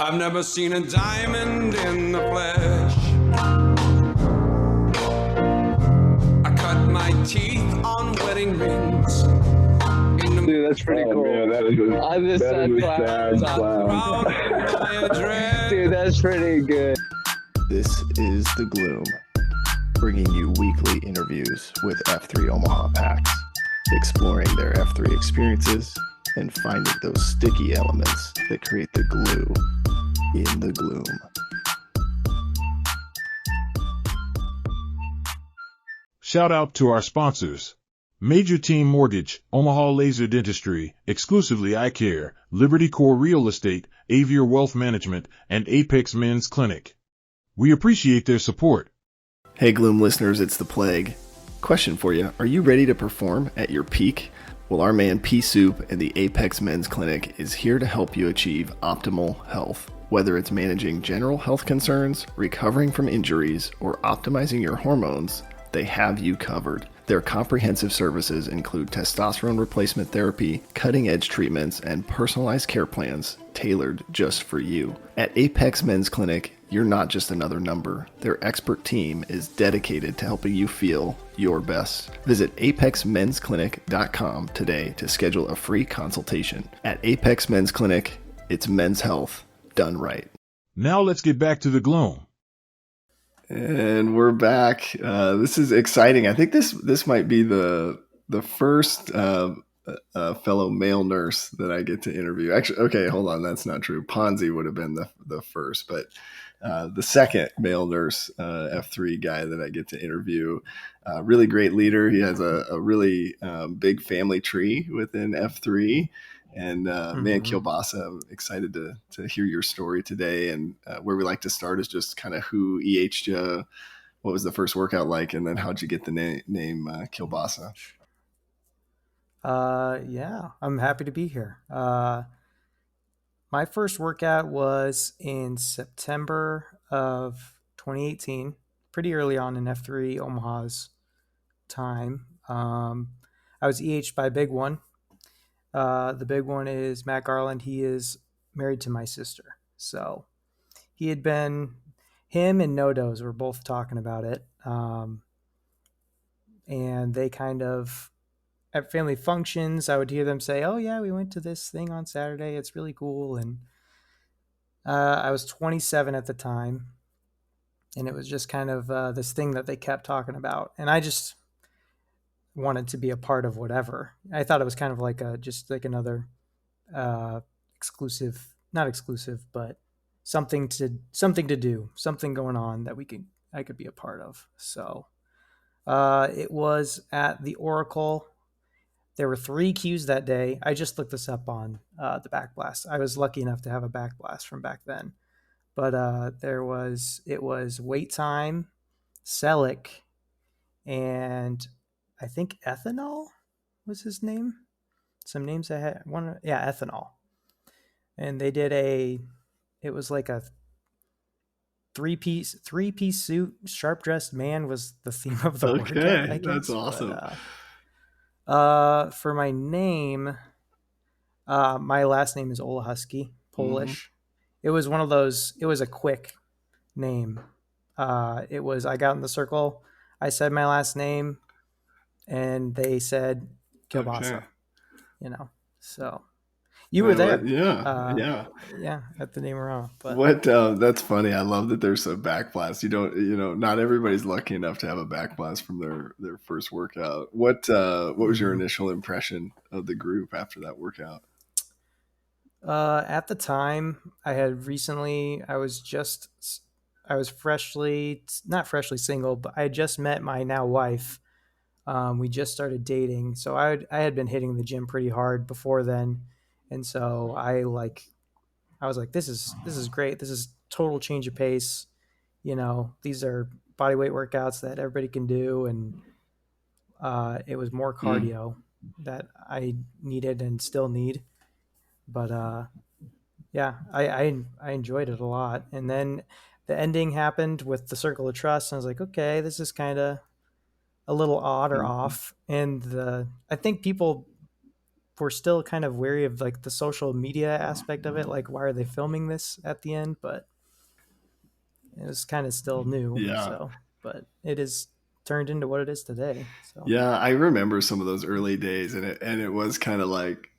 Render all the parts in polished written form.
I've never seen a diamond in the flesh. I cut my teeth on wedding rings. Dude, that's pretty cool. Man, that is On this a sad sad clown. Dude, that's pretty good. This is The Gloom, bringing you weekly interviews with F3 Omaha packs, exploring their F3 experiences and finding those sticky elements that create the glue in the gloom. Shout out to our sponsors. Major Team Mortgage, Omaha Laser Dentistry, Exclusively Eye Care, Liberty Core Real Estate, Avier Wealth Management, and Apex Men's Clinic. We appreciate their support. Hey Gloom listeners, it's the Plague. Question for you, are you ready to perform at your peak? Well, our man Pea Soup and the Apex Men's Clinic is here to help you achieve optimal health. Whether it's managing general health concerns, recovering from injuries, or optimizing your hormones, they have you covered. Their comprehensive services include testosterone replacement therapy, cutting-edge treatments, and personalized care plans tailored just for you. At Apex Men's Clinic, you're not just another number. Their expert team is dedicated to helping you feel your best. Visit apexmensclinic.com today to schedule a free consultation. At Apex Men's Clinic, it's men's health done right. Now let's get back to the gloom. And we're back. This is exciting. I think this might be the first fellow male nurse that I get to interview. Actually, okay, hold on, that's not true. Ponzi would have been the first, but the second male nurse F3 guy that I get to interview. Really great leader. He has a really big family tree within F3. And man, Kielbasa, I'm excited to hear your story today. And where we like to start is just kind of who EH'd you, what was the first workout like, and then how'd you get the name Kielbasa? Yeah, I'm happy to be here. My first workout was in September of 2018, pretty early on in F3 Omaha's time. I was EH'd by Big One. The big one is Matt Garland. He is married to my sister. So him and Nodos were both talking about it. And they kind of, at family functions, I would hear them say, oh yeah, we went to this thing on Saturday. It's really cool. And I was 27 at the time. And it was just kind of this thing that they kept talking about. And I just wanted to be a part of whatever. I thought it was kind of like just like another exclusive, not exclusive, but something to do, something going on that I could be a part of. So it was at the Oracle. There were 3 Qs that day. I just looked this up on the Backblast. I was lucky enough to have a Backblast from back then. But it was Wait Time, Selleck, and I think Ethanol was his name. Some names I had. Ethanol. And they did it was like a three-piece suit. Sharp-dressed man was the theme of the workout, I guess. That's awesome. But, for my name, my last name is Olahusky, Polish. It was one of those, it was a quick name. I got in the circle, I said my last name, and they said Kielbasa, so you were there. Yeah. At the name around. But that's funny. I love that there's a backblast. Not everybody's lucky enough to have a backblast from their first workout. What was your initial impression of the group after that workout? At the time, I was freshly, not freshly single, but I had just met my now wife. We just started dating, so I had been hitting the gym pretty hard before then, and so I was like, this is great. This is total change of pace. These are bodyweight workouts that everybody can do, and it was more cardio that I needed and still need. But I enjoyed it a lot, and then the ending happened with the Circle of Trust, and I was like, okay, this is kind of a little odd or off. And I think people we're still kind of wary of like the social media aspect of it. Like, why are they filming this at the end? But it was kind of still new. Yeah. So, but it is turned into what it is today. So, Yeah, I remember some of those early days, and it was kind of like,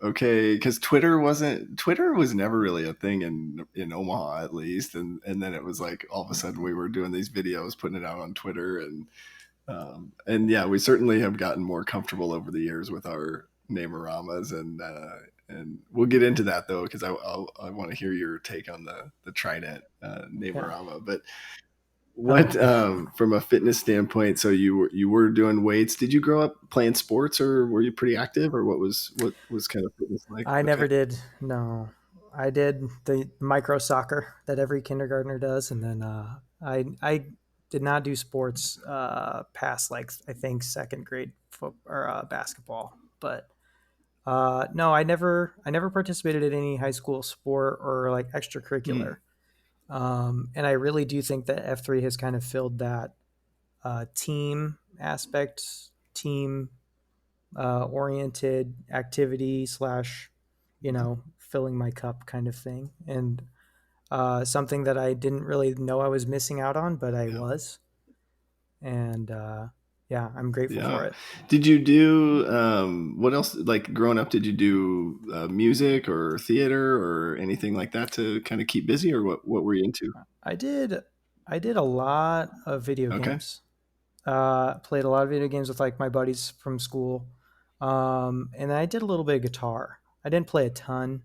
okay, because Twitter was never really a thing in Omaha, at least, and then it was like all of a sudden we were doing these videos, putting it out on Twitter, and yeah, we certainly have gotten more comfortable over the years with our name-oramas, and we'll get into that though, because I want to hear your take on the Trident name-orama, but. What from a fitness standpoint? So you were doing weights. Did you grow up playing sports, or were you pretty active, or what was kind of fitness like? I Okay. never did. No, I did the micro soccer that every kindergartner does, and then I did not do sports past like I think second grade or basketball. But no, I never participated in any high school sport or like Hmm. extracurricular. And I really do think that F3 has kind of filled that team aspect, team oriented activity slash, filling my cup kind of thing. And something that I didn't really know I was missing out on, but I Yeah. was. And yeah, I'm grateful Yeah. for it. Did you do what else? Like growing up, did you do music or theater or anything like that to kind of keep busy, or what were you into? I did I did a lot of video Okay. games. Played a lot of video games with like my buddies from school. And I did a little bit of guitar. I didn't play a ton,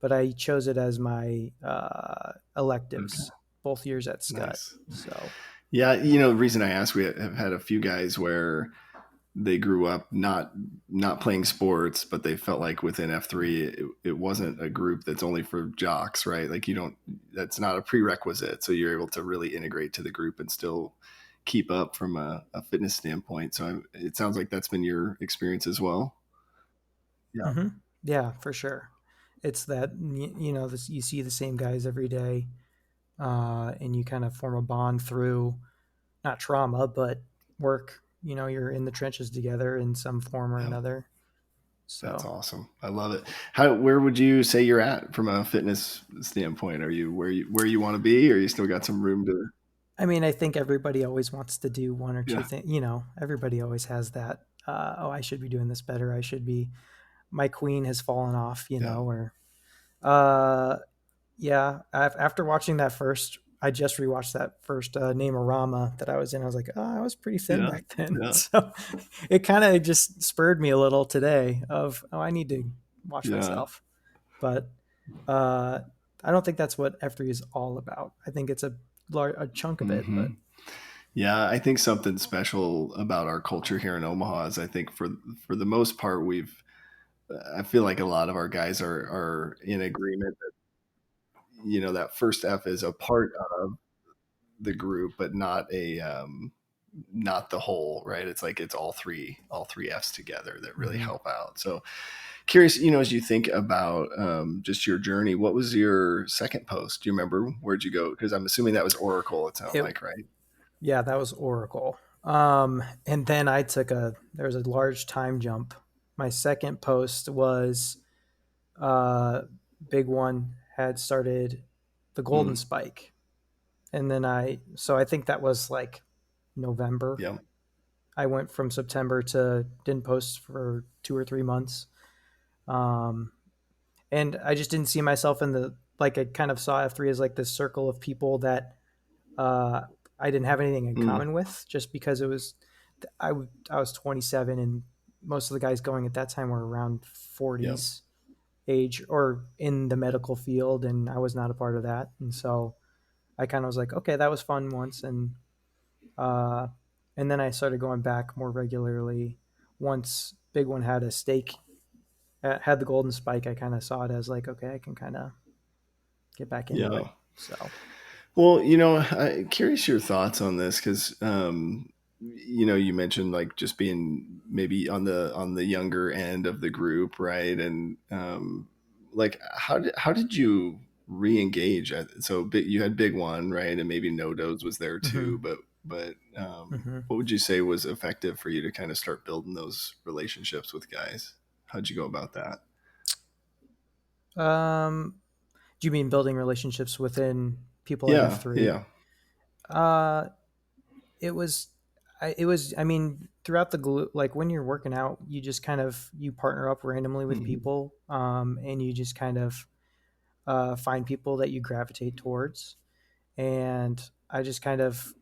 but I chose it as my Okay. electives both years at Scott. Nice. So, Yeah, the reason I asked, we have had a few guys where they grew up not playing sports, but they felt like within F3 it wasn't a group that's only for jocks, right? Like you don't that's not a prerequisite, so you're able to really integrate to the group and still keep up from a fitness standpoint. So it sounds like that's been your experience as well. Yeah. hmm yeah, for sure. It's that this, you see the same guys every day, and you kind of form a bond through not trauma, but work. You're in the trenches together in some form or Yeah. another. That's So, awesome. I love it. Where would you say you're at from a fitness standpoint? Are you where you want to be, or you still got some room to? I mean, I think everybody always wants to do one or two Yeah. things. Everybody always has that. Oh, I should be doing this better. I should be. My queen has fallen off. Yeah. Or uh, yeah. After watching that first, I just rewatched that first Name-orama that I was in. I was like, oh, I was pretty thin Yeah. back then. Yeah. So it kind of just spurred me a little today of, oh, I need to watch Yeah. myself. But uh, I don't think that's what F3 is all about. I think it's a chunk of it, Hmm. but. Yeah, I think something special about our culture here in Omaha is I think for the most part I feel like a lot of our guys are in agreement that that first F is a part of the group, but not the whole, right? It's like it's all three Fs together that really Mhm. help out. So curious, as you think about just your journey, what was your second post? Do you remember where'd you go? Because I'm assuming that was Oracle. It sounded It like, right? Yeah, that was Oracle. And then there was a large time jump. My second post was uh, big one had started the Golden Mm, Spike. And then so I think that was like November. yeah. I went from September to didn't post for 2 or 3 months. Um, and I just didn't see myself like I kind of saw F3 as like this circle of people that uh, I didn't have anything in Mm, common with, just because I was 27 and most of the guys going at that time were around yeah. 40s age or in the medical field, and I was not a part of that. And so I kind of was like, okay, that was fun once, uh, and then I started going back more regularly. Once Big One had a stake, had the Golden Spike, I kind of saw it as like, okay, I can kind of get back into it. Yeah. So, Well, I'm curious your thoughts on this because, you mentioned like just being maybe on the younger end of the group, right? And like, how did you re-engage? So you had Big One, right? And maybe No Dodes was there too, hmm but hmm what would you say was effective for you to kind of start building those relationships with guys? How'd you go about that? Do you mean building relationships within people at Yeah, F3? yeah. Uh, it was, I mean, throughout the glue, like when you're working out, you just kind of, you partner up randomly with Hmm. people, and you just kind of, find people that you gravitate towards. And I just kind of,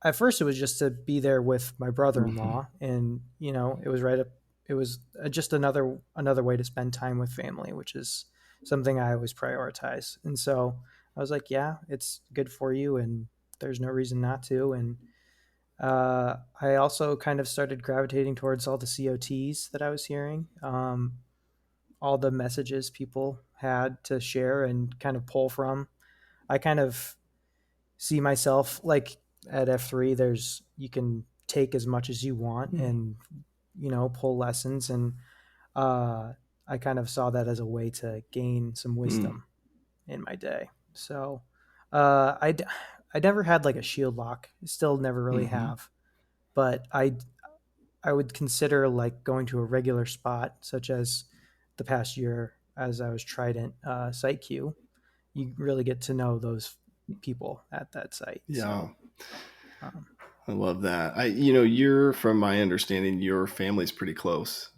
at first it was just to be there with my Hmm. brother-in-law, and it was right up, it was just another way to spend time with family, which is something I always prioritize. And so I was like, yeah, it's good for you, and there's no reason not to. And I also kind of started gravitating towards all the COTs that I was hearing, all the messages people had to share and kind of pull from. I kind of see myself like at F3, there's, you can take as much as you want and, pull lessons. And uh, I kind of saw that as a way to gain some wisdom in my day. So uh, I, d- I never had like a shield lock, still never really Hmm. have, but I would consider like going to a regular spot, such as the past year as I was Trident site Q. You really get to know those people at that site. Yeah, So um, I love that. You're, from my understanding, your family's pretty close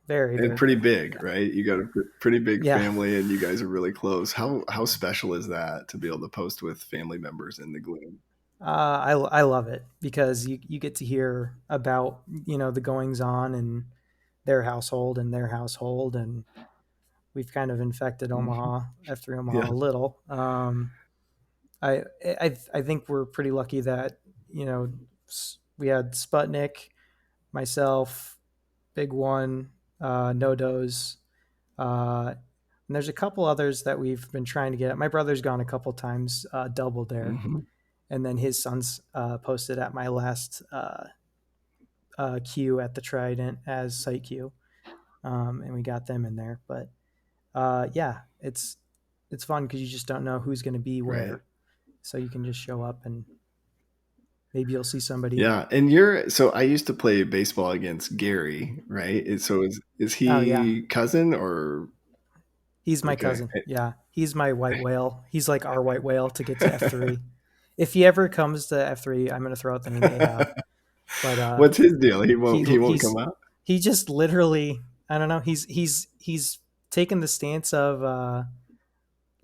very, and very pretty big. big, Yeah. right? You got a pretty big Yeah. family, and you guys are really close. How special is that to be able to post with family members in the gloom? I love it because you get to hear about, the goings on in their household. And we've kind of infected Hmm. Omaha, F3 Yeah. Omaha a little. I think we're pretty lucky that, we had Sputnik, myself, Big One, No Dose, and there's a couple others that we've been trying to get. My brother's gone a couple times, Double Dare, Hmm. and then his son's posted at my last queue at the Trident as site queue, and we got them in there. But yeah, it's fun because you just don't know who's going to be Right. where, so you can just show up and maybe you'll see somebody. Yeah, and so I used to play baseball against Gary, right? So is Oh yeah, he cousin or he's my okay? cousin. Yeah, he's my white whale. He's like our white whale to get to F3. If he ever comes to F3, I'm gonna throw out the name Ahab. But What's his deal? He he won't he's come out? he just literally, I don't know. He's taken the stance of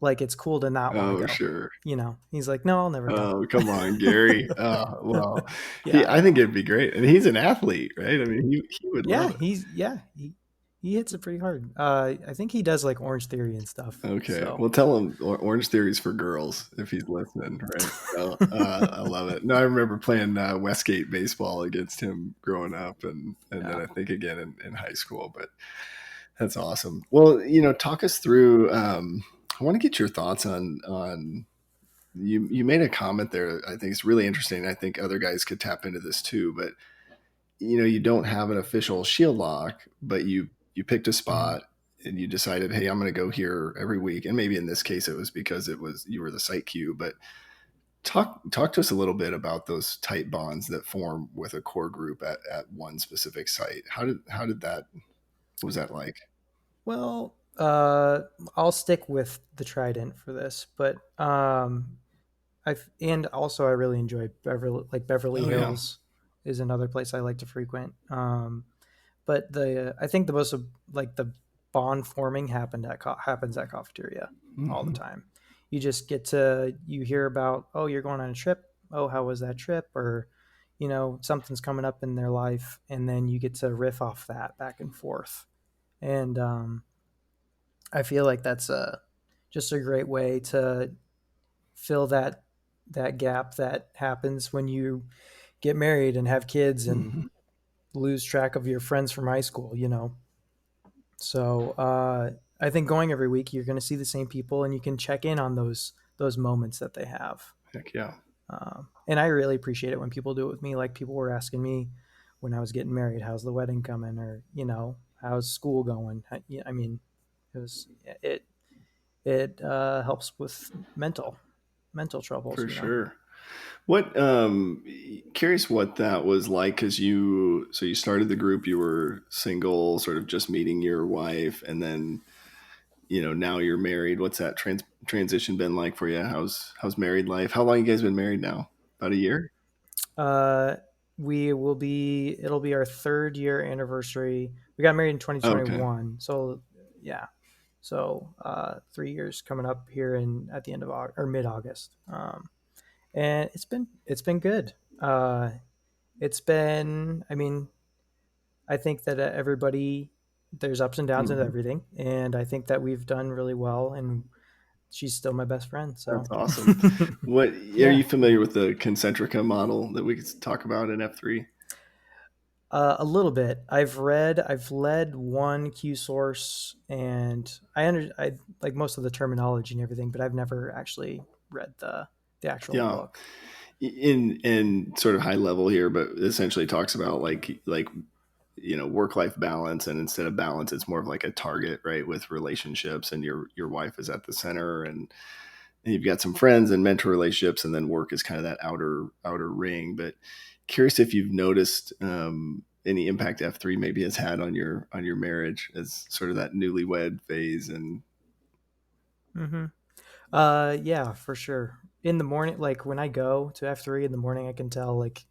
like it's cool to not want to Oh, go. sure. He's like, no, I'll never go. Oh, come on, Gary. Oh, well, Yeah, I I think know. it'd be great. And he's an athlete, right? I mean, he would Yeah, love it. he hits it pretty hard. I think he does like Orange Theory and stuff. Okay. So Well, tell him Orange Theory's for girls if he's listening, right? So, I love it. No, I remember playing Westgate baseball against him growing up, and then yeah. I think again in high school. But that's awesome. Well, talk us through. I want to get your thoughts on you made a comment there. I think it's really interesting. I think other guys could tap into this too. But you don't have an official shield lock, but you picked a Mhm. spot and you decided, hey, I'm going to go here every week. And maybe in this case, it was because you were the site queue. But talk to us a little bit about those tight bonds that form with a core group at one specific site. How did that what was that like? Well, I'll stick with the Trident for this, but and also I really enjoy Beverly Oh yeah. Hills is another place I like to frequent. But I think the most like the bond forming happens at cafeteria all the Hmm. time. You just get to, you hear about, oh, you're going on a trip. Oh, how was that trip? Or something's coming up in their life, and then you get to riff off that back and forth. And I feel like that's just a great way to fill that gap that happens when you get married and have kids and Hmm. lose track of your friends from high school. So I think going every week, you're going to see the same people, and you can check in on those moments that they have. Heck yeah. And I really appreciate it when people do it with me. Like people were asking me when I was getting married, "How's the wedding coming?" Or "How's school going?" I mean, it was it helps with mental troubles. For sure. What curious what that was like, because you started the group, you were single, sort of just meeting your wife, and then now you're married. What's that transition been like for you? How's married life? How long you guys been married now? About a year? Uh, it'll be our 3rd year anniversary. We got married in Oh, okay. 2021. So yeah. So 3 years coming up here at the end of August or mid August. And it's been good. I mean, I think that everybody, there's ups and downs in Mhm. everything. And I think that we've done really well, and she's still my best friend. That's So awesome. What are yeah. you familiar with the concentrica model that we could talk about in F3? A little bit. I've led one Q source, and I like most of the terminology and everything, but I've never actually read the actual Yeah. book. In sort of high level here, but essentially talks about like work life balance, and instead of balance, it's more of like a target, right? With relationships, and your wife is at the center, and you've got some friends and mentor relationships, and then work is kind of that outer ring. But curious if you've noticed any impact F3 maybe has had on your marriage as sort of that newlywed phase. And Hmm. Yeah, for sure. In the morning, like when I go to F3 in the morning, I can tell like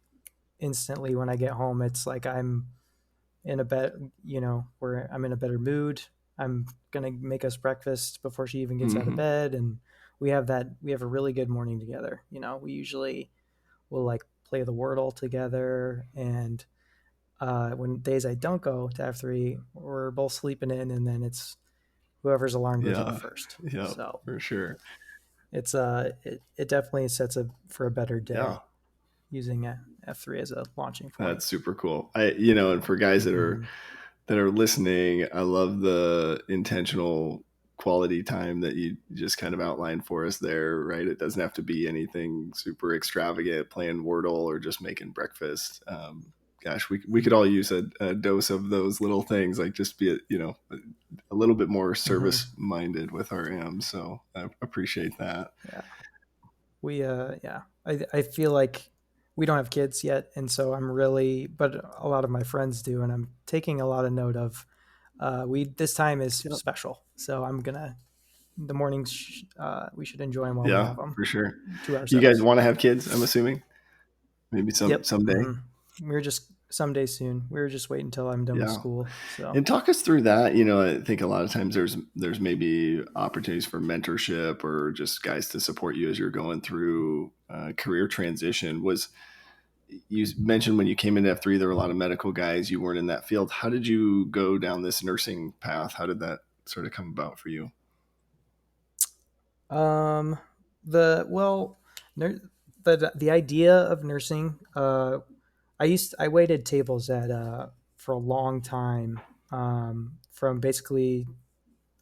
instantly when I get home, it's like I'm in a bed, where I'm in a better mood. I'm gonna make us breakfast before she even gets out of Mhm. bed, and we have a really good morning together. We usually will like play the Wordle together, and when days I don't go to F3, we're both sleeping in, and then it's whoever's alarm goes off Yeah, first. yeah, So for sure. it definitely sets up for a better Yeah, day using F3 as a launching point. that's super cool. And for guys that are Mm-hmm. listening, I love the intentional quality time that you just kind of outlined for us there, right? It doesn't have to be anything super extravagant, playing Wordle or just making breakfast. Gosh, we could all use a dose of those little things, like just be a little bit more Mm-hmm. service minded with our M. So I appreciate that. Yeah. Yeah, I feel like we don't have kids yet, and so but a lot of my friends do, and I'm taking a lot of note of. We This time is Yep. special, so the mornings. We should enjoy them while we Yeah, have them for sure. to You guys ourselves. want to have kids? I'm assuming maybe Yep. someday. Hmm. We're just someday soon. We were just waiting until I'm done with Yeah. school. So. And talk us through that. I think a lot of times there's maybe opportunities for mentorship or just guys to support you as you're going through career transition. Was You mentioned when you came into F3, there were a lot of medical guys. You weren't in that field. How did you go down this nursing path? How did that sort of come about for you? Um, the well, ner- the idea of nursing. I waited tables at for a long time. From basically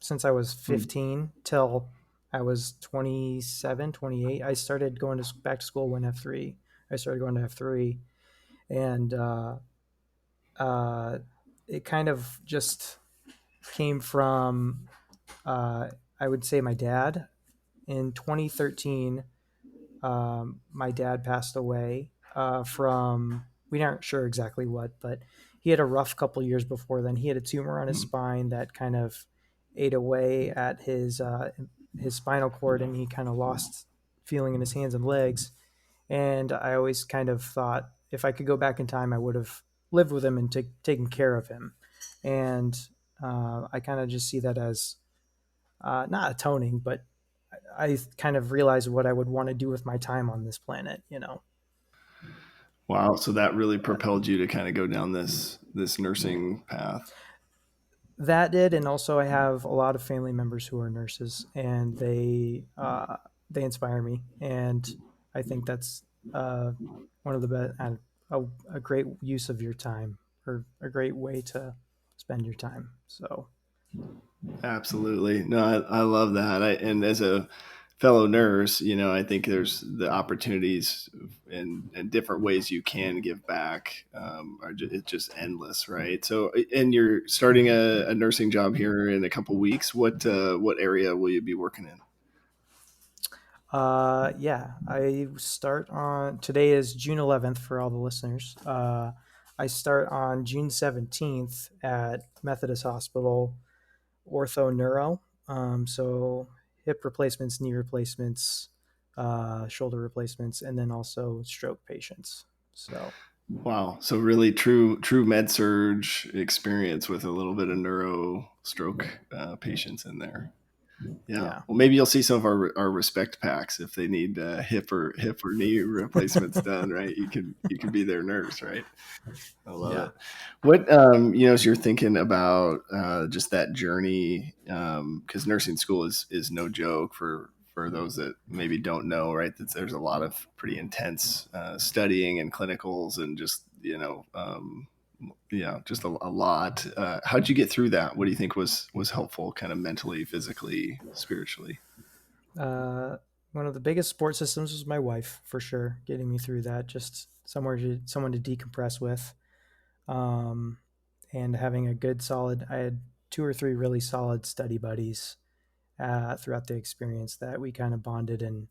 since I was Hmm. 15 till I was 27, 28. I started going back to school when F3. I started going to F3, and uh, it kind of just came from I would say my dad in 2013. My dad passed away from, we aren't sure exactly what, but he had a rough couple years before then. He had a tumor on his Hmm. spine that kind of ate away at his spinal cord, and he kind of lost feeling in his hands and legs. And I always kind of thought if I could go back in time, I would have lived with him and taken care of him. And I kind of just see that as not atoning, but I kind of realized what I would want to do with my time on this planet. Wow. So that really But propelled you to kind of go down this nursing path. that did, and also I have a lot of family members who are nurses, and they inspire me, and I think that's one of the best, a great use of your time, or a great way to spend your time. So. Absolutely. No, I love that. And as a fellow nurse, I think there's the opportunities and different ways you can give back it's just endless, right? So, and you're starting Mhm. a nursing job here in a couple weeks. What area will you be working in? Yeah, I start on today is June 11th for all the listeners. I start on June 17th at Methodist Hospital Ortho Neuro. So hip replacements, knee replacements, shoulder replacements, and then also stroke patients. So Wow. So really true med surge experience with a little bit of neuro stroke patients in there. Yeah. yeah, Well, maybe you'll see some of our respect packs if they need hip or knee replacements done. Right. You can be their nurse. Right. I love yeah. it. What as you're thinking about just that journey, because nursing school is no joke for those that maybe don't know, right? That there's a lot of pretty intense studying and clinicals and just yeah, just a lot. How'd you get through that? What do you think was helpful, kind of mentally, physically, spiritually? Uh, One of the biggest support systems was my wife, for sure, getting me through that. Just someone to decompress with, um, and having a good solid. I had two or three really solid study buddies throughout the experience that we kind of bonded. And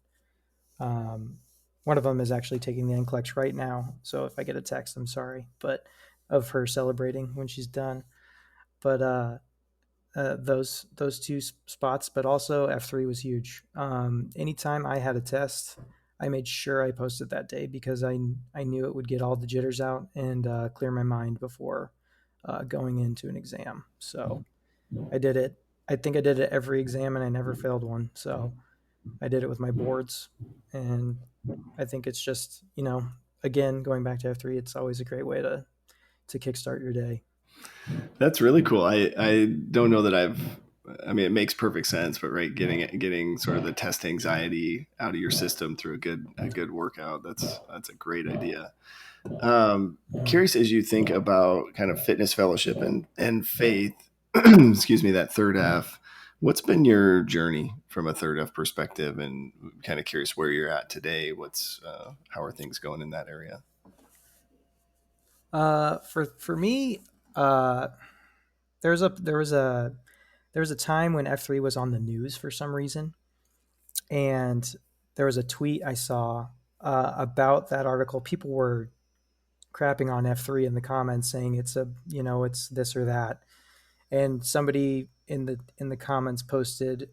um, one of them is actually taking the NCLEX right now. So if I get a text, I'm sorry, but of her celebrating when she's done. But those two spots, but also F3 was huge. Anytime I had a test, I made sure I posted that day because I knew it would get all the jitters out and clear my mind before going into an exam. So I did it. I think I did it every exam and I never failed one. So I did it with my boards, and I think it's just again going back to F3, it's always a great way to kickstart your day. That's really cool. I don't know that I mean, it makes perfect sense, but right, getting sort of the test anxiety out of your system through a good workout. That's a great idea. Curious as you think about kind of fitness fellowship and faith, excuse me, that third F. What's been your journey from a third F perspective, and kind of curious where you're at today? How are things going in that area? For me, uh, there was a there was a there was a time when F3 was on the news for some reason, and there was a tweet I saw about that article. People were crapping on F3 in the comments, saying it's this or that, and somebody in the comments posted,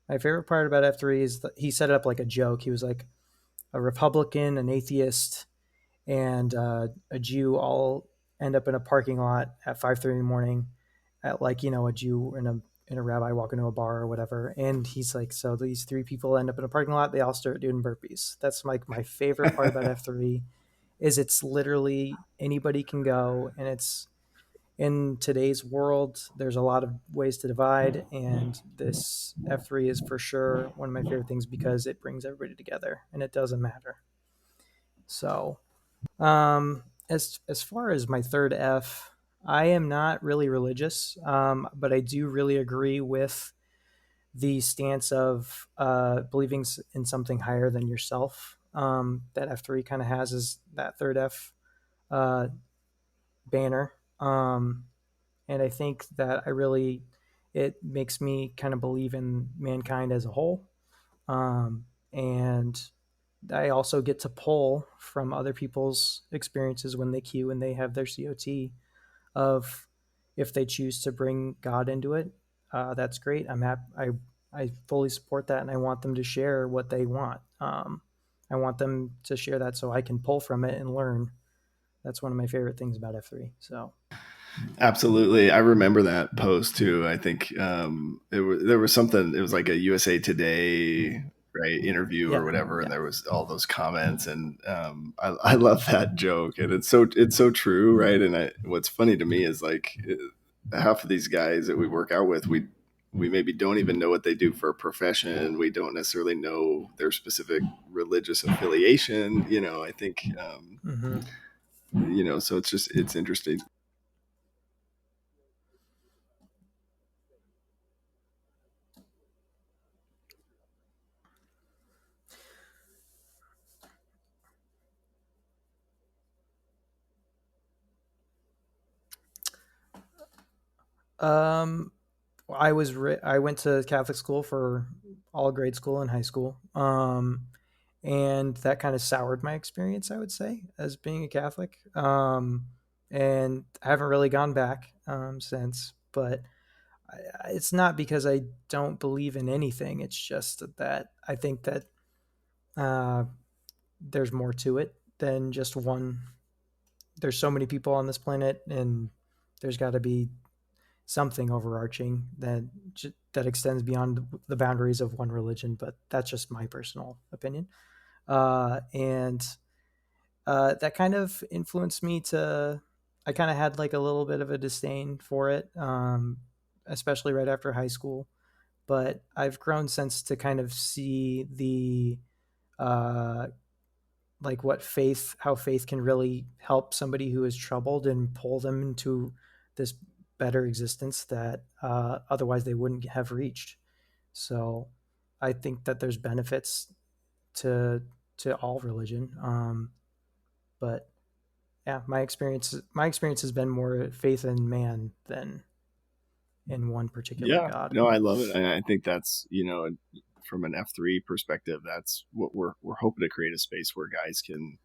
my favorite part about F3 is that he set it up like a joke. He was like, a Republican, an atheist, and a Jew all end up in a parking lot at 5:30 in the morning, at like a Jew and a rabbi walk into a bar or whatever. And he's like, so these three people end up in a parking lot. They all start doing burpees. That's like my favorite part about F3 is it's literally anybody can go, and it's in today's world. There's a lot of ways to divide, and this F3 is for sure one of my favorite things because it brings everybody together, and it doesn't matter. So as far as my third F, I am not really religious, but I do really agree with the stance of believing in something higher than yourself. That F3 kind of has is that third F uh, banner, and I think that it makes me kind of believe in mankind as a whole, and I also get to pull from other people's experiences when they queue and they have their COT of if they choose to bring God into it. That's great. I'm happy. I fully support that, and I want them to share what they want. I want them to share that so I can pull from it and learn. That's one of my favorite things about F3. So Absolutely. I remember that post too. I think there was something, it was like a USA Today, right, interview or yeah, whatever, and yeah. there was all those comments, and I love that joke, and it's so true, right? And what's funny to me is like half of these guys that we work out with, we maybe don't even know what they do for a profession. We don't necessarily know their specific religious affiliation. I think Mm-hmm. so it's interesting. Um, I went to Catholic school for all grade school and high school. And that kind of soured my experience, I would say, as being a Catholic. And I haven't really gone back since, but it's not because I don't believe in anything. It's just that I think that uh, there's more to it than just one. There's so many people on this planet, and there's got to be something overarching that extends beyond the boundaries of one religion. But that's just my personal opinion, and that kind of influenced me to. I kind of had like a little bit of a disdain for it, especially right after high school. But I've grown since to kind of see the uh, like how faith can really help somebody who is troubled and pull them into this better existence that otherwise they wouldn't have reached. So I think that there's benefits to all religion. But yeah, my experience has been more faith in man than in one particular Yeah, God. no, I love it. And I think that's, from an F3 perspective, that's what we're hoping to create a space where guys can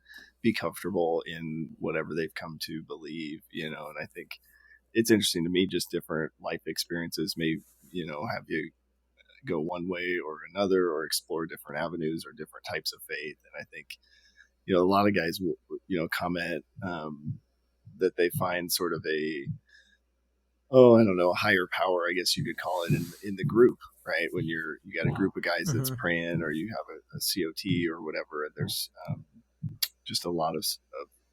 be comfortable in whatever they've come to believe, and I think it's interesting to me, just different life experiences may, have you go one way or another or explore different avenues or different types of faith. And I think, a lot of guys will, comment that they find sort of I don't know, a higher power, I guess you could call it, in the group, right? When you got a group of guys that's praying, or you have a COT or whatever, and there's just a lot of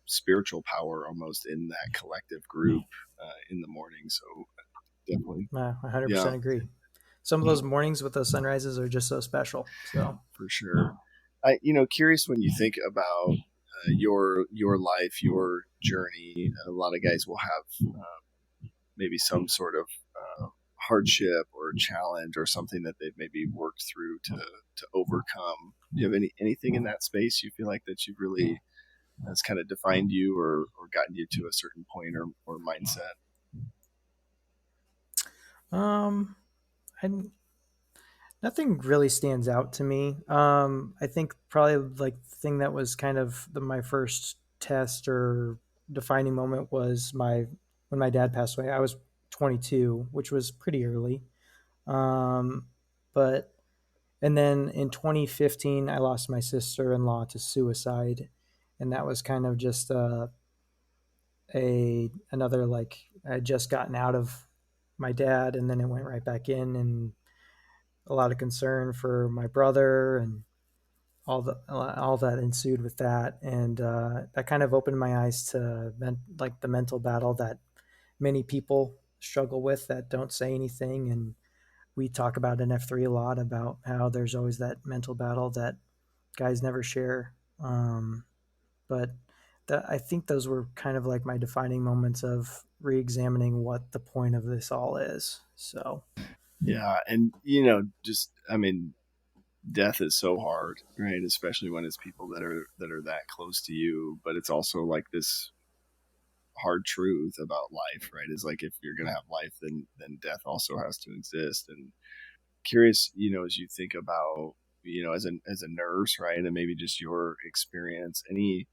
spiritual power almost in that collective group in the morning. So definitely, 100% agree. Some of those mornings with those sunrises are just so special. So for sure. Curious, when you think about your life, your journey, a lot of guys will have maybe some sort of hardship or challenge or something that they've maybe worked through to overcome. Do you have anything in that space you feel like that you've really has kind of defined you or gotten you to a certain point or mindset? I nothing really stands out to me. I think probably like the thing that was kind of my first test or defining moment was when my dad passed away. I was 22, which was pretty early. But and then in 2015, I lost my sister-in-law to suicide, and that was kind of just a another like I had just gotten out of my dad, and then it went right back in, and a lot of concern for my brother and all that ensued with that, and that kind of opened my eyes to like the mental battle that many people struggle with that don't say anything. And we talk about in F3 a lot about how there's always that mental battle that guys never share. But I think those were kind of like my defining moments of re-examining what the point of this all is. So yeah, and just death is so hard, right? Especially when it's people that are that close to you. But it's also like this hard truth about life, right? Is like if you're gonna have life, then death also has to exist. And curious, as you think about, as a nurse, right, and maybe just your experience, any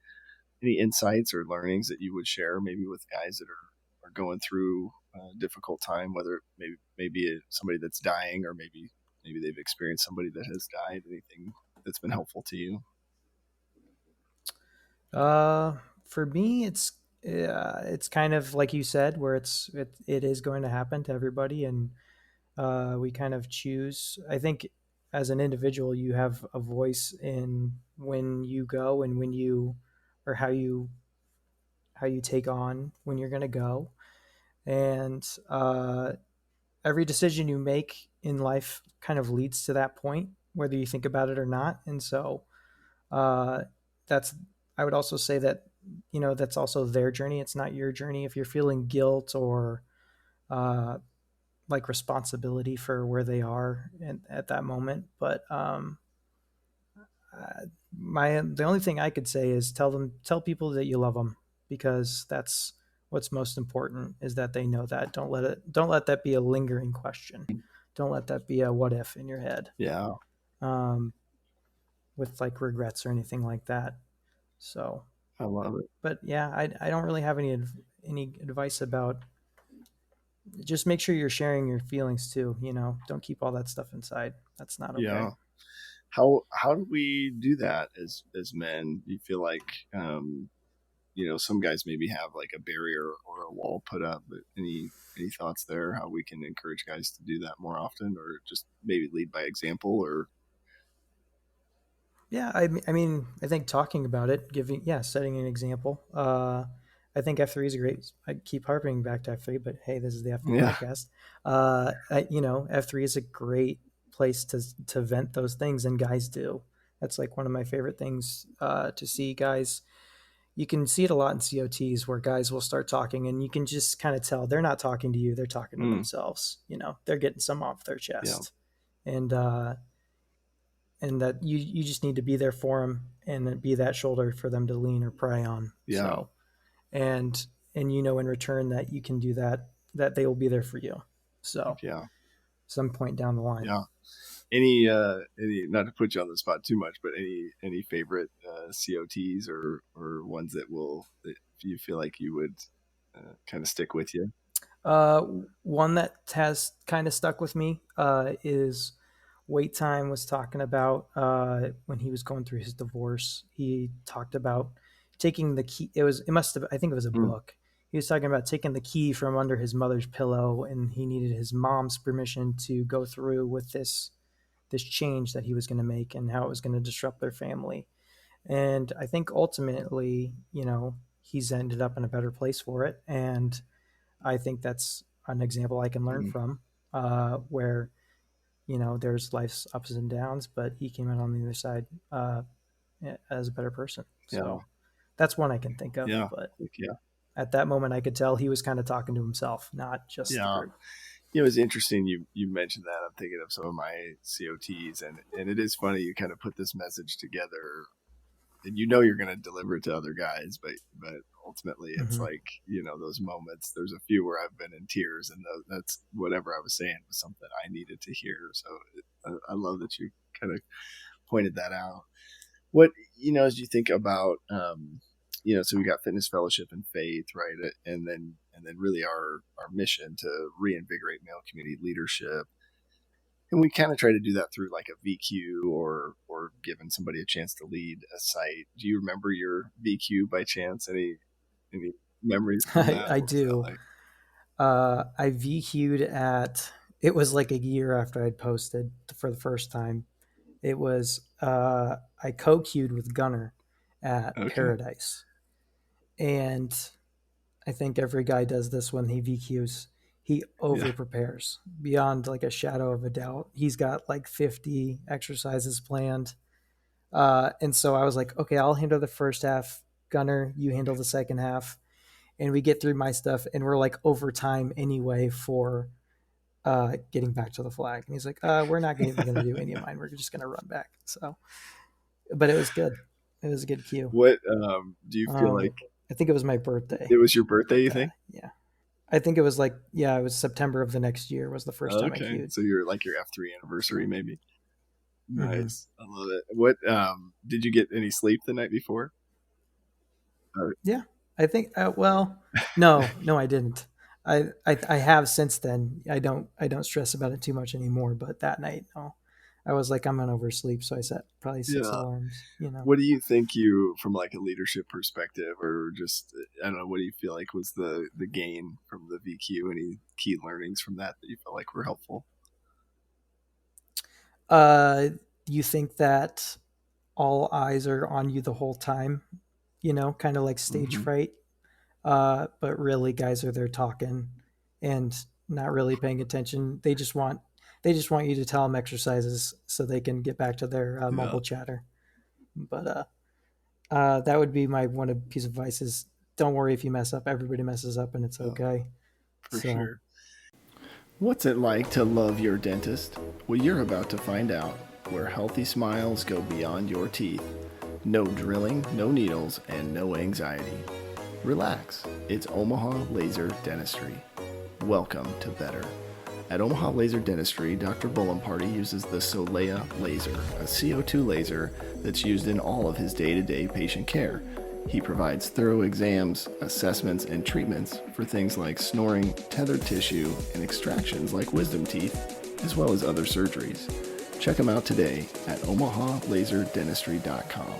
insights or learnings that you would share maybe with guys that are going through a difficult time, whether maybe somebody that's dying or maybe they've experienced somebody that has died, anything that's been helpful to you? For me, it's kind of like you said, where it is going to happen to everybody, and we kind of choose. I think as an individual, you have a voice in when you go and when you or how you take on when you're going to go, and every decision you make in life kind of leads to that point, whether you think about it or not. And so uh, that's I would also say that that's also their journey. It's not your journey. If you're feeling guilt or uh, like responsibility for where they are at that moment, but the only thing I could say is tell people that you love them, because that's what's most important, is that they know that. Don't let that be a lingering question. Don't let that be a what if in your head. Yeah. with like regrets or anything like that. So, I love it. but yeah, I don't really have any advice about. Just make sure you're sharing your feelings too. Don't keep all that stuff inside. That's not okay. Yeah. How do we do that as men? Do you feel like some guys maybe have like a barrier or a wall put up, but any thoughts there? How we can encourage guys to do that more often, or just maybe lead by example, or Yeah, I mean, I think talking about it, setting an example. I think F3 is a great. I keep harping back to F3, but hey, this is the F3 yeah, podcast. F3 is a great place to vent those things, and guys do. That's like one of my favorite things to see guys. You can see it a lot in COTs where guys will start talking, and you can just kind of tell they're not talking to you; they're talking to themselves. They're getting some off their chest, and that you just need to be there for them and be that shoulder for them to lean or pray on. Yeah. So, and in return that you can do that they will be there for you. So yeah, some point down the line. Yeah. Any not to put you on the spot too much, but any favorite COTs or ones that you feel like you would kind of stick with you? One that has kind of stuck with me is Wait Time was talking about when he was going through his divorce. He talked about taking the key. I think it was a book. He was talking about taking the key from under his mother's pillow, and he needed his mom's permission to go through with this change that he was going to make and how it was going to disrupt their family. And I think ultimately, he's ended up in a better place for it. And I think that's an example I can learn from, where, there's life's ups and downs, but he came out on the other side as a better person. So that's one I can think of. Yeah. But yeah. At that moment, I could tell he was kind of talking to himself, not just the group. It was interesting you mentioned that. I'm thinking of some of my COTs, and it is funny you kind of put this message together, and you're going to deliver it to other guys, but ultimately it's like those moments. There's a few where I've been in tears, and that's whatever I was saying was something I needed to hear. So I love that you kind of pointed that out. What as you think about so we got fitness, fellowship, and faith, right? And then really our mission to reinvigorate male community leadership. And we kind of try to do that through like a VQ or giving somebody a chance to lead a site. Do you remember your VQ by chance? Any memories from that? I do. Like? I VQ'd it was like a year after I'd posted for the first time. It was, I co-queued with Gunner at Paradise. And I think every guy does this when he VQs. He over prepares beyond like a shadow of a doubt. He's got like 50 exercises planned. And so I was like, okay, I'll handle the first half. Gunner, you handle the second half. And we get through my stuff, and we're like over time anyway for getting back to the flag. And he's like, we're not going to do any of mine. We're just going to run back. So, but it was good. It was a good cue. What do you feel like? I think it was my birthday. It was your birthday, you think? Yeah. I think it was it was September of the next year was the first time I queued. So you're like your F3 anniversary, maybe. Nice. I love it. What, did you get any sleep the night before? Yeah, I think, no, I didn't. I have since then. I don't stress about it too much anymore, but that night, no. I was like, I'm going to oversleep. So I set probably 6 alarms, What do you think from like a leadership perspective, or just, I don't know, what do you feel like was the gain from the VQ? Any key learnings from that you felt like were helpful? You think that all eyes are on you the whole time, kind of like stage fright. But really guys are there talking and not really paying attention. They just want you to tell them exercises so they can get back to their mobile chatter. But that would be my piece of advice is don't worry if you mess up. Everybody messes up and it's okay. For sure. What's it like to love your dentist? Well, you're about to find out, where healthy smiles go beyond your teeth. No drilling, no needles, and no anxiety. Relax. It's Omaha Laser Dentistry. Welcome to Better. At Omaha Laser Dentistry, Dr. Bullenparty uses the Solea laser, a CO2 laser that's used in all of his day-to-day patient care. He provides thorough exams, assessments, and treatments for things like snoring, tethered tissue, and extractions like wisdom teeth, as well as other surgeries. Check him out today at omahalaserdentistry.com.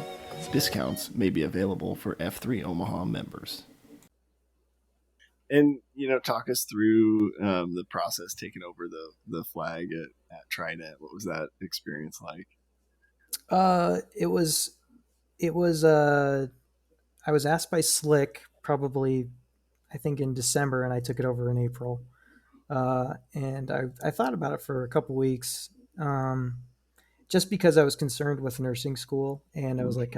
Discounts may be available for F3 Omaha members. And, talk us through the process taking over the flag at Trident. What was that experience like? It was I was asked by Slick probably, I think in December, and I took it over in April. And I thought about it for a couple weeks, just because I was concerned with nursing school, and I was like,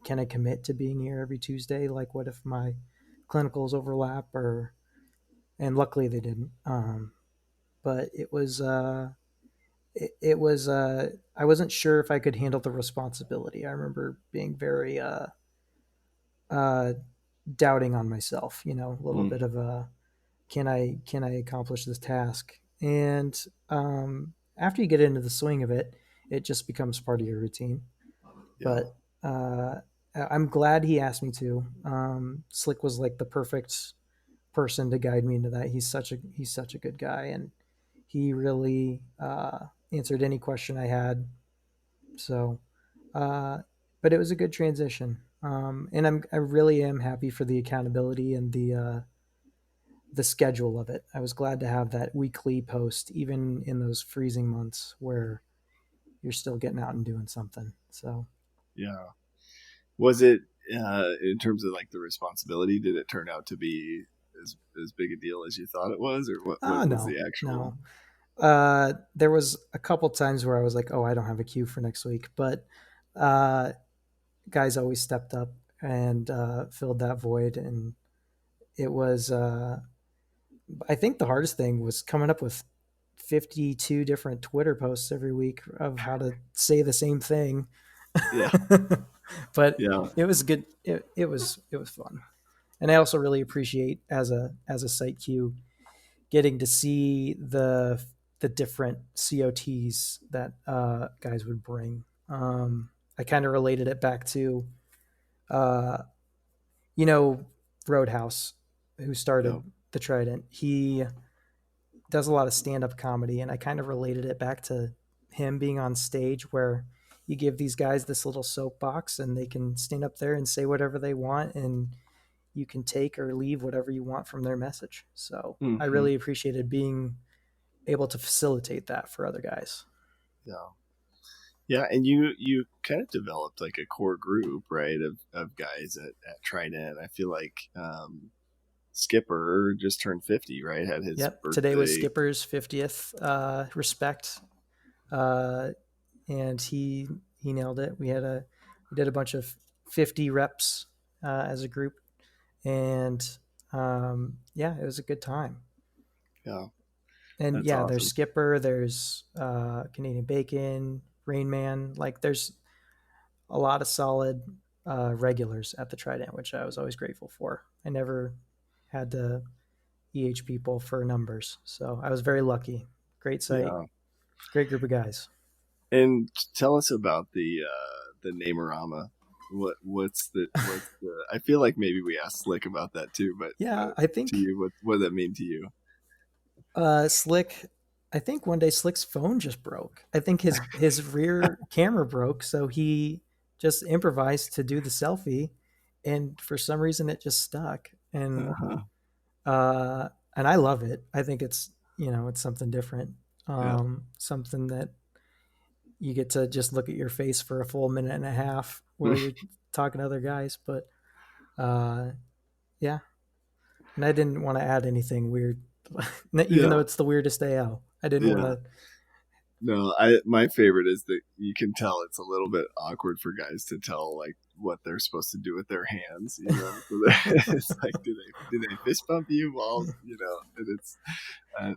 can I commit to being here every Tuesday? Like, what if my clinicals overlap? And luckily they didn't. But it was I wasn't sure if I could handle the responsibility. I remember being very doubting on myself, a little bit of can I accomplish this task? And after you get into the swing of it, it just becomes part of your routine. Yeah. But I'm glad he asked me to. Slick was like the perfect person to guide me into that. He's such a good guy, and he really answered any question I had. So, but it was a good transition. And I really am happy for the accountability and the schedule of it. I was glad to have that weekly post, even in those freezing months where you're still getting out and doing something. So, yeah. Was it, in terms of like the responsibility, did it turn out to be as big a deal as you thought it was, or what was the actual? No. There was a couple times where I was like, oh, I don't have a cue for next week, but guys always stepped up and filled that void. And it was, I think the hardest thing was coming up with 52 different Twitter posts every week of how to say the same thing. Yeah. But yeah, it was good. It was fun. And I also really appreciate as a site Q getting to see the different COTs that guys would bring. I kind of related it back to, Roadhouse, who started the Trident. He does a lot of stand-up comedy, and I kind of related it back to him being on stage, where you give these guys this little soapbox and they can stand up there and say whatever they want, and you can take or leave whatever you want from their message. So I really appreciated being able to facilitate that for other guys. Yeah. And you kind of developed like a core group, right, of guys at Trident. I feel like Skipper just turned 50, right? Had his birthday. Today was Skipper's 50th respect. And he nailed it. We did a bunch of 50 reps as a group, and it was a good time. Yeah. And that's awesome. There's Skipper, there's Canadian Bacon, Rain Man. Like, there's a lot of solid regulars at the Trident, which I was always grateful for. I never had to EH people for numbers, so I was very lucky. Great site, great group of guys. And tell us about the Namerama. What's the I feel like maybe we asked Slick about that too, but I think to you, what does that mean to you? Slick, I think one day Slick's phone just broke. I think his rear camera broke, so he just improvised to do the selfie, and for some reason it just stuck. And and I love it. I think it's it's something different, something that you get to just look at your face for a full minute and a half while you're talking to other guys. But and I didn't want to add anything weird, even though it's the weirdest AO. I didn't want to. No, my favorite is that you can tell it's a little bit awkward for guys to tell like what they're supposed to do with their hands. It's like, do they fist bump you while And it's I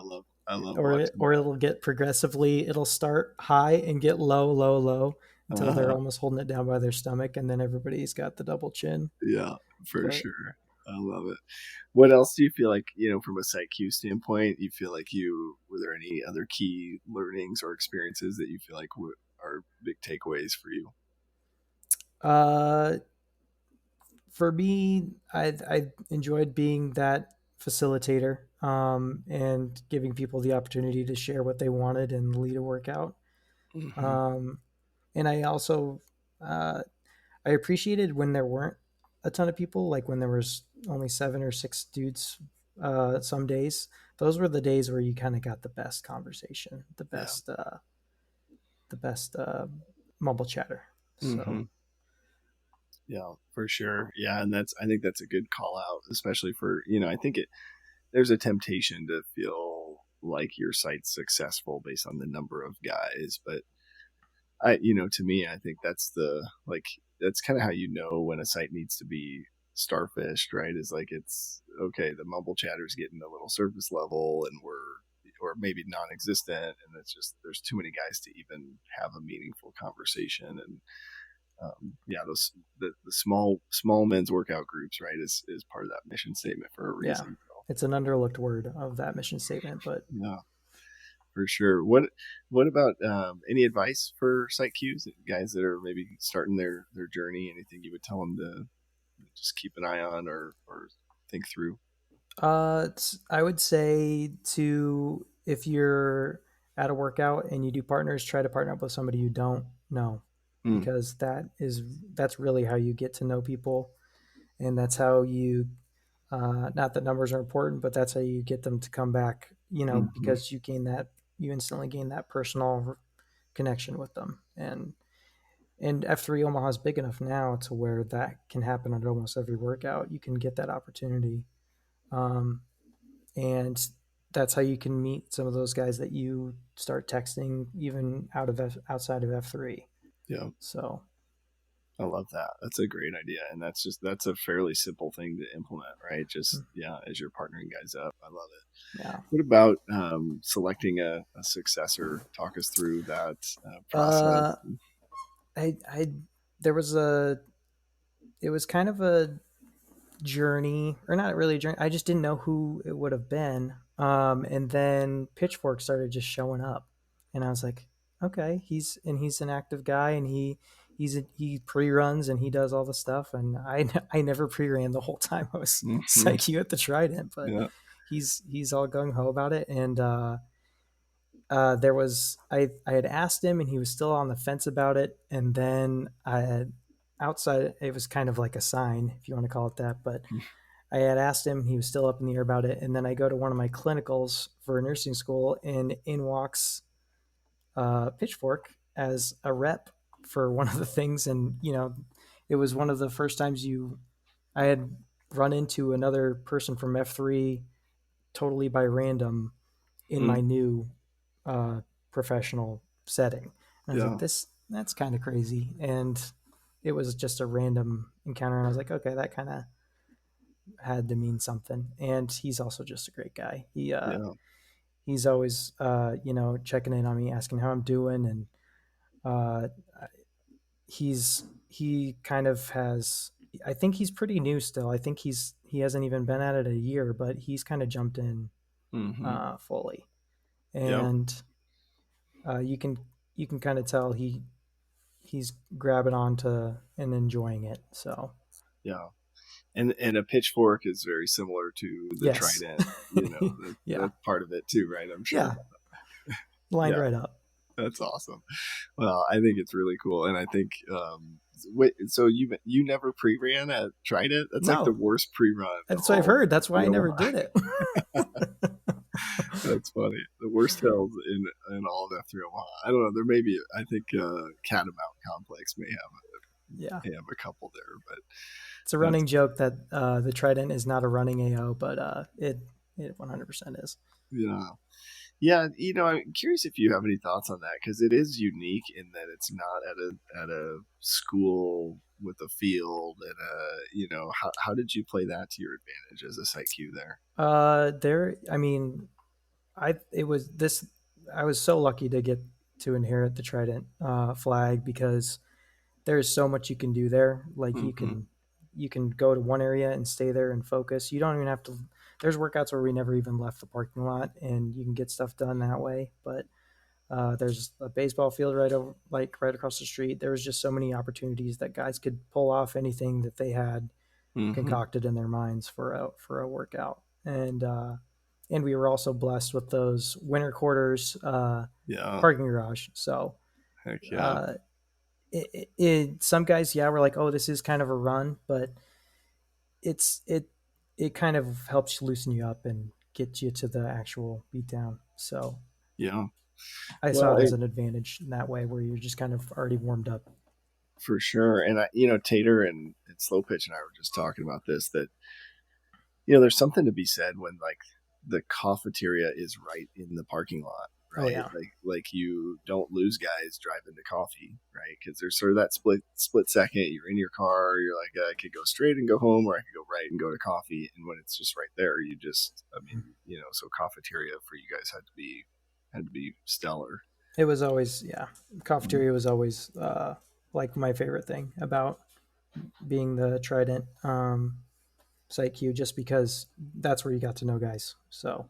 love. Or it'll get progressively. It'll start high and get low until they're almost holding it down by their stomach, and then everybody's got the double chin. Yeah, for sure. I love it. What else do you feel like, from a Site Q standpoint, you feel like were there any other key learnings or experiences that you feel like are big takeaways for you? Uh, for me, I enjoyed being that facilitator, and giving people the opportunity to share what they wanted and lead a workout. Mm-hmm. Um, and I also, uh, I appreciated when there weren't a ton of people, like when there was only 7 or 6 dudes. Some days, those were the days where you kind of got the best conversation, Yeah. the best mumble chatter. So Mm-hmm. Yeah, for sure. Yeah, and I think that's a good call out, especially for, I think there's a temptation to feel like your site's successful based on the number of guys, but to me, I think that's kind of how when a site needs to be starfished, right? Is like, it's okay, the mumble chatter's getting a little surface level, and or maybe non-existent, and it's just there's too many guys to even have a meaningful conversation. And yeah, the small men's workout groups, right, is part of that mission statement for a yeah, reason. So, it's an underlooked word of that mission statement, but yeah, for sure. What about any advice for site Qs, guys that are maybe starting their journey? Anything you would tell them to just keep an eye on or think through? I would say to if you're at a workout and you do partners, try to partner up with somebody you don't know, Mm, because that's really how you get to know people, and that's how you, not that numbers are important, but that's how you get them to come back. mm-hmm. Because you instantly gain that personal connection with them, and F3 Omaha is big enough now to where that can happen at almost every workout. You can get that opportunity. Um, and that's how you can meet some of those guys that you start texting even outside of F3. Yeah, So I love that. That's a great idea, and that's a fairly simple thing to implement, right? Just yeah, as you're partnering guys up, I love it. yeah, What about selecting a successor? Talk us through that process. uh, I there was a it was kind of a journey, or not really a journey. I just didn't know who it would have been. And then Pitchfork started just showing up, and I was like, okay, he's an active guy, and he pre-runs and he does all the stuff, and I never pre-ran the whole time I was Mm-hmm. psych you at the Trident, but Yeah. he's all gung-ho about it. And there was I had asked him, and he was still on the fence about it, and then I had outside, it was kind of like a sign, if you want to call it that, but I had asked him, he was still up in the air about it. And then I go to one of my clinicals for nursing school, and in walks Pitchfork as a rep for one of the things. And, it was one of the first times I had run into another person from F3 totally by random in Mm, my new uh, professional setting. And I was like, yeah. that's kind of crazy. And it was just a random encounter. And I was like, okay, that kind of had to mean something. And he's also just a great guy. Yeah. He's always checking in on me, asking how I'm doing, and uh, he kind of has. I think he's pretty new still. I think he hasn't even been at it a year, but he's kind of jumped in Mm-hmm. fully, Yeah. and you can kind of tell he's grabbing onto and enjoying it. So Yeah. And a pitchfork is very similar to the yes, trident. yeah, That's part of it too, right? I'm sure. yeah, lined Yeah, right up. that's awesome. Well, I think it's really cool, and I think wait. So you never pre-ran at Trident? That's like the No, worst pre-run of that's what I've all. heard. That's why I never Omaha. did it. That's funny. The worst hills in all of F3 Omaha. I don't know. There may be. I think Catamount Complex Yeah. may have a couple there, but It's a that's running joke that the Trident is not a running AO, but it 100% is. yeah. Yeah, I'm curious if you have any thoughts on that, because it is unique in that it's not at a school with a field and how did you play that to your advantage as a site Q there? I mean, it was this. I was so lucky to get to inherit the Trident flag, because there's so much you can do there. Like, Mm-hmm. you can go to one area and stay there and focus. You don't even have to. There's workouts where we never even left the parking lot, and you can get stuff done that way. But there's a baseball field right across the street. There was just so many opportunities that guys could pull off anything that they had concocted in their minds for a workout. And we were also blessed with those winter quarters parking garage. So Heck yeah. Some guys, were like, oh, this is kind of a run, but it kind of helps loosen you up and get you to the actual beatdown. So yeah, I saw it as an advantage in that way, where you're just kind of already warmed up. For sure. And Tater and Slow Pitch and I were just talking about this, that there's something to be said when like the cafeteria is right in the parking lot, right? Oh, yeah. Like you don't lose guys driving to coffee, right? Because there's sort of that split second. You're in your car, you're like, I could go straight and go home, or I could go right and go to coffee. And when it's just right there, so cafeteria for you guys had to be stellar. It was always, cafeteria was always like my favorite thing about being the Trident site queue, just because that's where you got to know guys. So,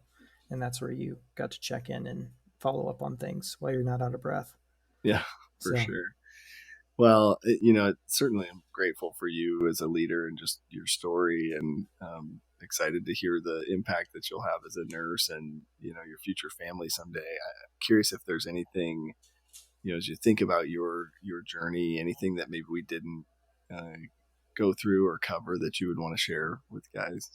and that's where you got to check in and follow up on things while you're not out of breath. Yeah, for sure. Well, certainly I'm grateful for you as a leader and just your story, and excited to hear the impact that you'll have as a nurse and, your future family someday. I'm curious if there's anything, as you think about your journey, anything that maybe we didn't go through or cover that you would want to share with guys.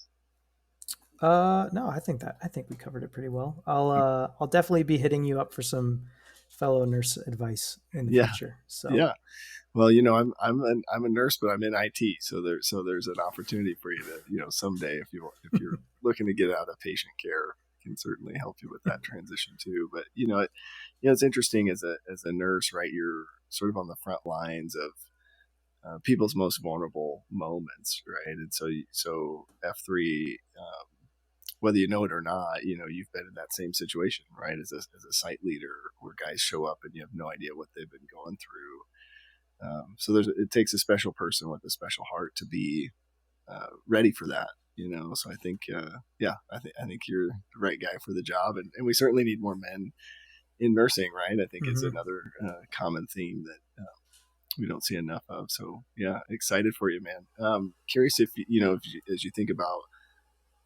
No, I think we covered it pretty well. I'll definitely be hitting you up for some fellow nurse advice in the future. So yeah. Well, I'm a nurse, but I'm in IT, so there's an opportunity for you to, someday if you're looking to get out of patient care, can certainly help you with that transition too. But it's interesting as a nurse, right? You're sort of on the front lines of people's most vulnerable moments, right? And so F3, whether you know it or not, you've been in that same situation, right? As a site leader, where guys show up and you have no idea what they've been going through. So it takes a special person with a special heart to be ready for that, So I think, I think you're the right guy for the job, and we certainly need more men in nursing, right? I think is another common theme that we don't see enough of. So yeah, excited for you, man. Curious if as you think about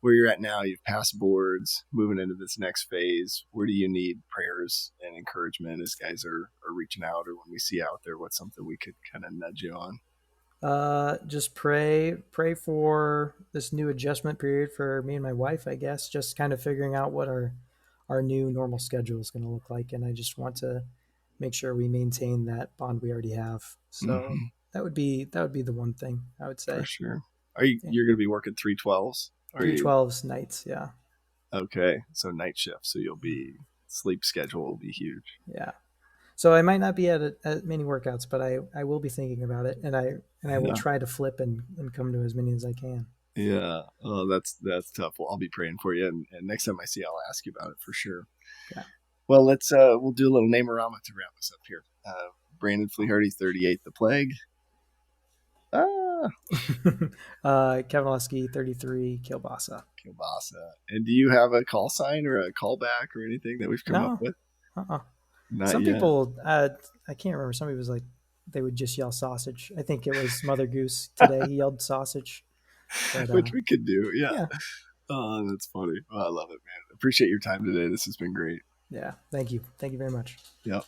where you're at now, you've passed boards, moving into this next phase, where do you need prayers and encouragement as guys are reaching out, or when we see out there, what's something we could kind of nudge you on? Just pray for this new adjustment period for me and my wife, I guess, just kind of figuring out what our new normal schedule is going to look like. And I just want to make sure we maintain that bond we already have. So that would be the one thing I would say. For sure. You're going to be working 312s? 312s nights. Yeah. Okay. So night shift. So sleep schedule will be huge. Yeah. So I might not be at many workouts, but I will be thinking about it, and I will try to flip and come to as many as I can. Yeah. Oh, that's tough. Well, I'll be praying for you, and next time I see you, I'll ask you about it for sure. Okay. Well, we'll do a little name-orama to wrap us up here. Brandon Flehardy, 38, The Plague. Kevin Lusky, 33, Kielbasa. And do you have a call sign or a callback or anything that we've come up with? Some people, I can't remember. Some people was like, they would just yell sausage. I think it was Mother Goose today. He yelled sausage. But, which we could do. Yeah. Oh, that's funny. Oh, I love it, man. Appreciate your time today. This has been great. Yeah. Thank you. Thank you very much. Yeah.